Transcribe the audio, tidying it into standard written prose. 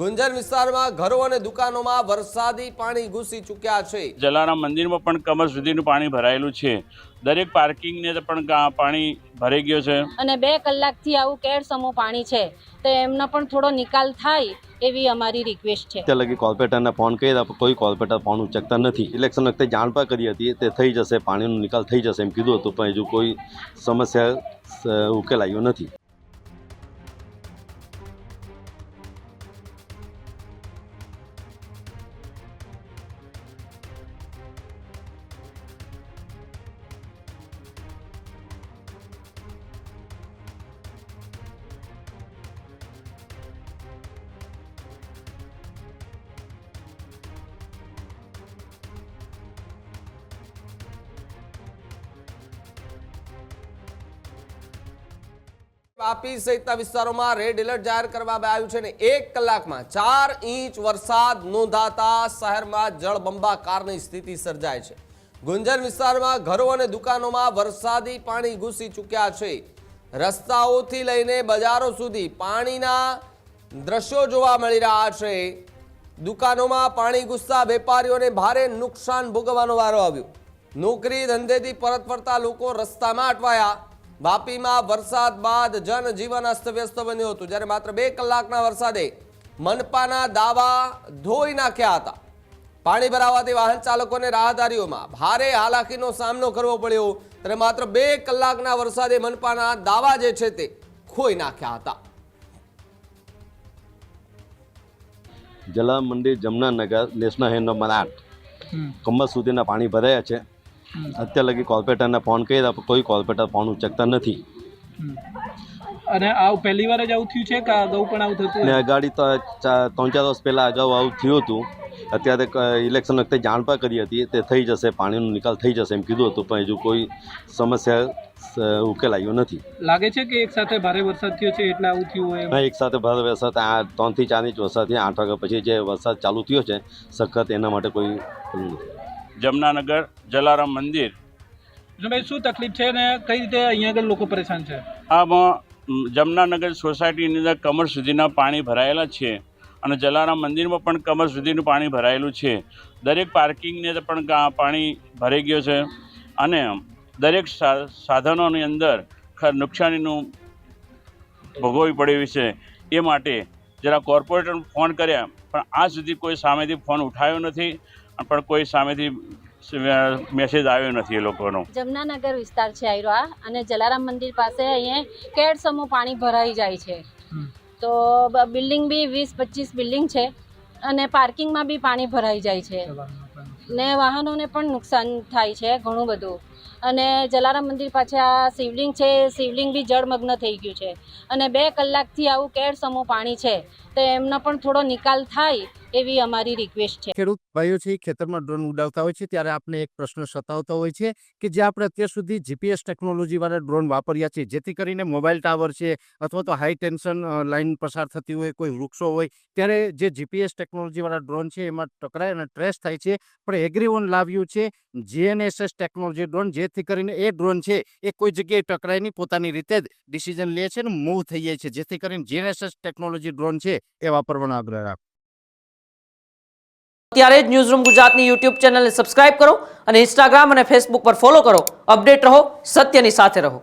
ગુંજર વિસ્તારમાં ઘરો અને દુકાનોમાં વરસાદી પાણી ઘૂસી ચૂક્યા છે। જલારામ મંદિરમાં પણ કમર સુધીનું પાણી ભરાયેલું છે। દરેક પાર્કિંગને પણ પાણી ભરાઈ ગયો છે અને 2 કલાકથી આવું કેડસમું પાણી છે, તો એમનો પણ થોડો નિકાલ થાય એવી અમારી રિક્વેસ્ટ છે। ત્યાં લગી કોર્પોરેટરને ફોન કર્યા, કોઈ કોર્પોરેટર ફોન ઉચકતા નથી। ઇલેક્શન વખતે જાણ પણ કરી હતી, તે થઈ જશે, પાણીનો નિકાલ થઈ જશે એમ કીધું હતું, પણ હજુ કોઈ સમસ્યા ઉકેલાયો નથી। વાપી સહિતના વિસ્તારોમાં રેડ એલર્ટ જાહેર કરવામાં આવ્યું છે ને 1 કલાકમાં 4 ઇંચ વરસાદ નોંધાતા શહેરમાં જળબંબાકારની સ્થિતિ સર્જાય છે। ગુંજર વિસ્તારમાં ઘરો અને દુકાનોમાં વરસાદી પાણી ઘૂસી ચૂક્યા છે। રસ્તાઓથી લઈને બજારો સુધી પાણીના દ્રશ્યો જોવા મળી રહ્યા છે। દુકાનોમાં પાણી ઘૂસતા વેપારીઓને ભારે નુકસાન ભોગવવાનો વારો આવ્યો। નોકરી ધંધેથી પરત ફરતા લોકો રસ્તામાં અટવાયા। વાપીમાં વરસાદ બાદ જનજીવન અસ્તવ્યસ્ત બન્યું હતું, જ્યારે માત્ર 2 કલાકના વરસાદે મનપાના દાવા ધોઈ નાખ્યા હતા। પાણી ભરાવાથી વાહન ચાલકોને રાહદારીઓમાં ભારે હાલાકીનો સામનો કરવો પડ્યો, ત્યારે માત્ર 2 કલાકના વરસાદે મનપાના દાવા જે છે તે ખોઈ નાખ્યા હતા। જલારામ મંદિર, જમનાનગર, નેશનલ હાઈવે નંબર 8 કમર સુધીના પાણી ભરાયા છે। અત્યાર લગી કોર્પોરેટરને ફોન કર્યા, કોઈ કોર્પોરેટર ફોન ઉચકતા નથી। અને આ પહેલી વાર જ આવું થયું છે કે અગાઉ પણ આવું થતું? ને અગાડી તો 3-4 વર્ષ પહેલાં અગાઉ આવું થયું હતું। અત્યારે ઇલેક્શન વખતે જાણ પણ કરી હતી, તે થઈ જશે, પાણીનો નિકાલ થઈ જશે એમ કીધું હતું, પણ હજુ કોઈ સમસ્યા ઉકેલાયો નથી। લાગે છે કે એક સાથે ભારે વરસાદ થયો છે એટલે આવું થયું હોય? હા, એક સાથે ભારે વરસાદ 3 થી 4 ઇંચ વરસાદથી 8 વાગ્યા પછી જે વરસાદ ચાલુ થયો છે સખત, એના માટે કોઈ નથી। જમનાનગર જલારામ મંદિર, ભાઈ શું તકલીફ છે ને કઈ રીતે અહીંયા આગળ લોકો પરેશાન છે? આમાં જમનાનગર સોસાયટીની અંદર કમર સુધીના પાણી ભરાયેલા છે અને જલારામ મંદિરમાં પણ કમર સુધીનું પાણી ભરાયેલું છે। દરેક પાર્કિંગને પણ પાણી ભરાઈ ગયો છે અને દરેક સાધનોની અંદર નુકસાનીનું ભોગવવી પડ્યું છે। એ માટે જરા કોર્પોરેટરને ફોન કર્યા, પણ આજ સુધી કોઈ સામેથી ફોન ઉઠાવ્યો નથી, પણ કોઈ સામેથી મેસેજ આવ્યો નથી એ લોકોનો। જમનાનગર વિસ્તાર છે આયરો અને જલારામ મંદિર પાસે અહીંયા કેડસમું પાણી ભરાઈ જાય છે, તો બિલ્ડિંગ બી 20-25 બિલ્ડિંગ છે અને પાર્કિંગમાં બી પાણી ભરાઈ જાય છે ને વાહનોને પણ નુકસાન થાય છે ઘણું બધું। અને જલારામ મંદિર પાસે આ શિવલિંગ છે, શિવલિંગ બી જળમગ્ન થઈ ગયું છે અને 2 કલાકથી આવું કેડસમું પાણી છે, તો એમનો પણ થોડો નિકાલ થાય એવી અમારી રિક્વેસ્ટ છે। ખેડૂત ભાઈઓ છે ખેતરમાં ડ્રોન ઉડાવતા હોય છે, ત્યારે આપણે એક પ્રશ્ન સતાવતો હોય છે કે જે આપણે અત્યાર સુધી જીપીએસ ટેકનોલોજી વાળા ડ્રોન વાપર્યા છે, જેથી કરીને મોબાઈલ ટાવર છે અથવા તો હાઈ ટેન્શન લાઈન પસાર થતી હોય, કોઈ વૃક્ષો હોય, ત્યારે જે જીપીએસ ટેકનોલોજી વાળા ડ્રોન છે એમાં ટકરાય અને ટ્રેસ થાય છે। પણ એગ્રીવન લાવ્યું છે GNSS ટેકનોલોજી ડ્રોન, જેથી કરીને એ ડ્રોન છે એ કોઈ જગ્યાએ ટકરાય નહીં, પોતાની રીતે જ ડિસિઝન લે છે અને મૂવ થઈ જાય છે, જેથી કરીને GNSS ટેકનોલોજી ડ્રોન છે એ વાપરવાનો આગ્રહ રાખો। અત્યારે જ ન્યૂઝરૂમ ગુજરાતની યુટ્યુબ ચેનલને સબસ્ક્રાઇબ કરો અને ઇન્સ્ટાગ્રામ અને ફેસબુક પર ફોલો કરો। અપડેટ રહો, સત્યની સાથે રહો।